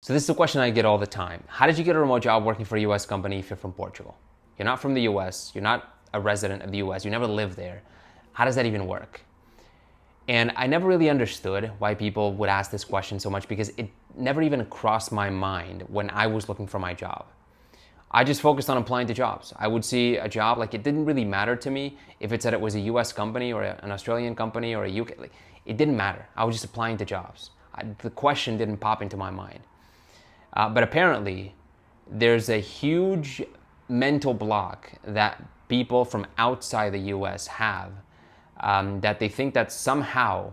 So this is a question I get all the time. How did you get a remote job working for a US company if you're from Portugal? You're not from the US, you're not a resident of the US, you never lived there. How does that even work? And I never really understood why people would ask this question so much because it never even crossed my mind when I was looking for my job. I just focused on applying to jobs. I would see a job, like it didn't really matter to me if it said it was a US company or an Australian company or a UK, like, it didn't matter. I was just applying to jobs. The question didn't pop into my mind. But apparently, there's a huge mental block that people from outside the US have, that they think that somehow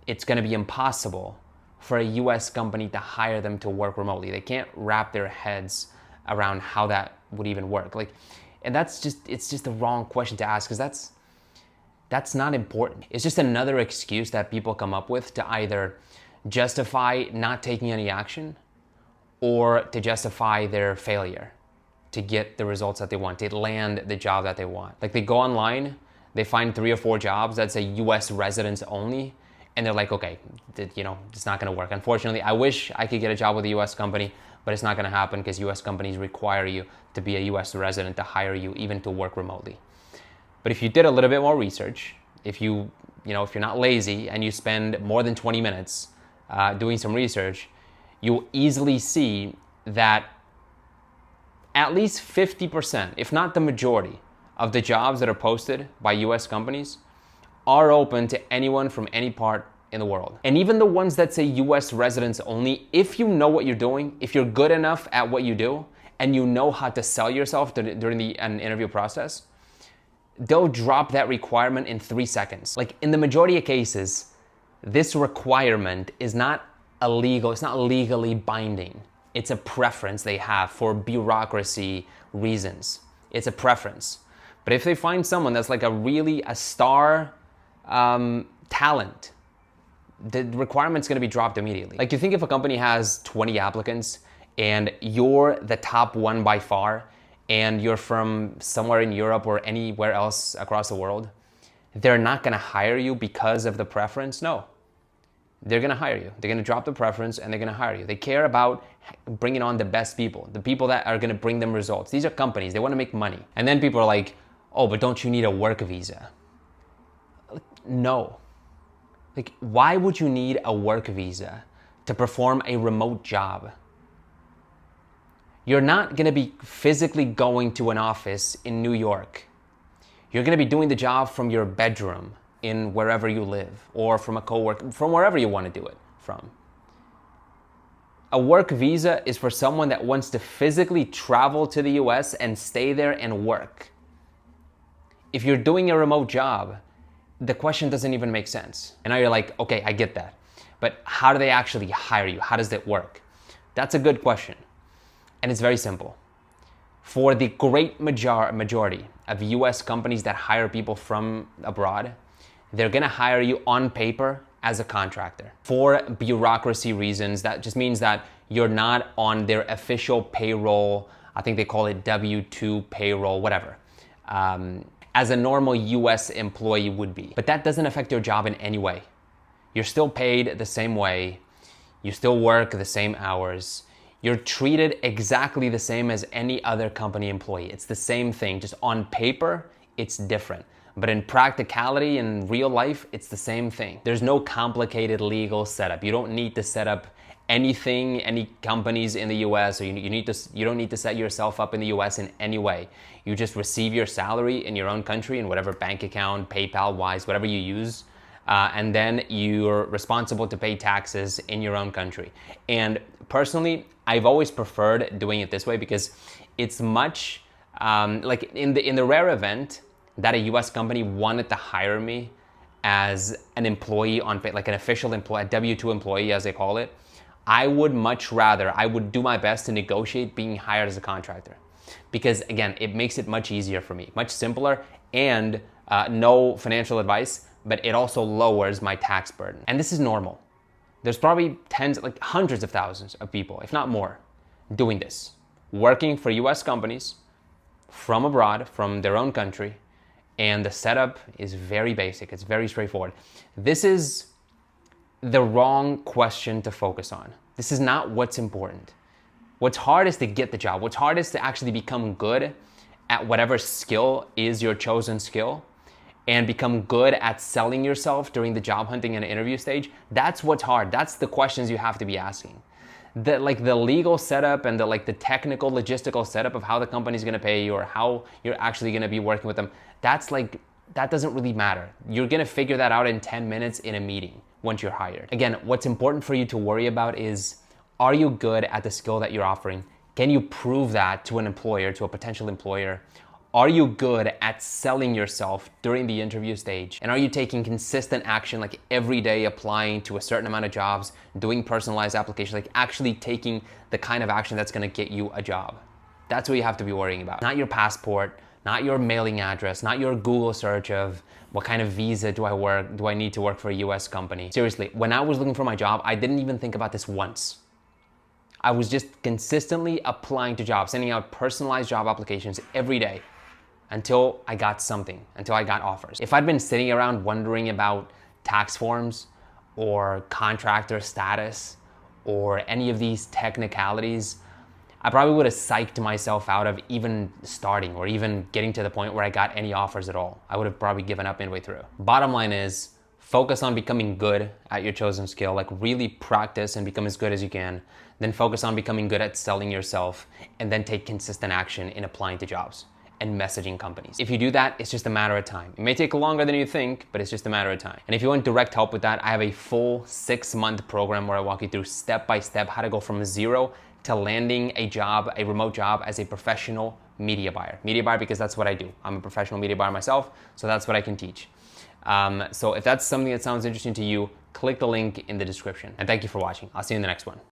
it's going to be impossible for a US company to hire them to work remotely. They can't wrap their heads around how that would even work. And it's just the wrong question to ask, because that's not important. It's just another excuse that people come up with to either justify not taking any action or to justify their failure to get the results that they want, to land the job that they want. Like they go online, they find 3 or 4 jobs that say US residents only, and they're like, okay, it's not gonna work. Unfortunately, I wish I could get a job with a US company, but it's not gonna happen because US companies require you to be a US resident to hire you, even to work remotely. But if you did a little bit more research, if you're not lazy and you spend more than 20 minutes doing some research, you'll easily see that at least 50%, if not the majority, of the jobs that are posted by US companies are open to anyone from any part in the world. And even the ones that say US residents only, if you know what you're doing, if you're good enough at what you do, and you know how to sell yourself during an interview process, they'll drop that requirement in 3 seconds. Like in the majority of cases, this requirement is not illegal, it's not legally binding. It's a preference they have for bureaucracy reasons. It's a preference. But if they find someone that's like a star talent, the requirement's gonna be dropped immediately. Like you think if a company has 20 applicants and you're the top one by far, and you're from somewhere in Europe or anywhere else across the world, they're not gonna hire you because of the preference? No. They're gonna hire you. They're gonna drop the preference and they're gonna hire you. They care about bringing on the best people, the people that are gonna bring them results. These are companies, they wanna make money. And then people are like, oh, but don't you need a work visa? No. Like, why would you need a work visa to perform a remote job? You're not gonna be physically going to an office in New York. You're gonna be doing the job from your bedroom in wherever you live, or from a coworker, from wherever you want to do it from. A work visa is for someone that wants to physically travel to the US and stay there and work. If you're doing a remote job, the question doesn't even make sense. And now you're like, okay, I get that. But how do they actually hire you? How does that work? That's a good question. And it's very simple. For the great majority of US companies that hire people from abroad, they're gonna hire you on paper as a contractor. For bureaucracy reasons, that just means that you're not on their official payroll. I think they call it W-2 payroll, whatever, as a normal US employee would be. But that doesn't affect your job in any way. You're still paid the same way. You still work the same hours. You're treated exactly the same as any other company employee. It's the same thing, just on paper, it's different. But in practicality, in real life, it's the same thing. There's no complicated legal setup. You don't need to set up anything, any companies in the US, or you don't need to set yourself up in the US in any way. You just receive your salary in your own country, in whatever bank account, PayPal-wise, whatever you use, and then you're responsible to pay taxes in your own country. And personally, I've always preferred doing it this way because it's much, like in the rare event that a US company wanted to hire me as an employee like an official employee, a W-2 employee as they call it, I would do my best to negotiate being hired as a contractor. Because again, it makes it much easier for me, much simpler, and no financial advice, but it also lowers my tax burden. And this is normal. There's probably hundreds of thousands of people, if not more, doing this, working for US companies from abroad, from their own country, and the setup is very basic. It's very straightforward. This is the wrong question to focus on. This is not what's important. What's hard is to get the job. What's hard is to actually become good at whatever skill is your chosen skill and become good at selling yourself during the job hunting and interview stage. That's what's hard. That's the questions you have to be asking. The legal setup and the technical logistical setup of how the company's gonna pay you or how you're actually gonna be working with them, that doesn't really matter. You're gonna figure that out in 10 minutes in a meeting once you're hired. Again, what's important for you to worry about is, are you good at the skill that you're offering? Can you prove that to an employer, to a potential employer? Are you good at selling yourself during the interview stage? And are you taking consistent action, like every day applying to a certain amount of jobs, doing personalized applications, like actually taking the kind of action that's gonna get you a job? That's what you have to be worrying about. Not your passport, not your mailing address, not your Google search of what kind of visa do I need to work for a US company. Seriously, when I was looking for my job, I didn't even think about this once. I was just consistently applying to jobs, sending out personalized job applications every day until I got something, until I got offers. If I'd been sitting around wondering about tax forms or contractor status or any of these technicalities, I probably would have psyched myself out of even starting or even getting to the point where I got any offers at all. I would have probably given up midway through. Bottom line is, focus on becoming good at your chosen skill, like really practice and become as good as you can. Then focus on becoming good at selling yourself, and then take consistent action in applying to jobs and messaging companies. If you do that, it's just a matter of time. It may take longer than you think, but it's just a matter of time. And if you want direct help with that, I have a full 6-month program where I walk you through step by step how to go from zero to landing a job, a remote job as a professional media buyer. Media buyer because that's what I do. I'm a professional media buyer myself, so that's what I can teach. So if that's something that sounds interesting to you, click the link in the description. And thank you for watching. I'll see you in the next one.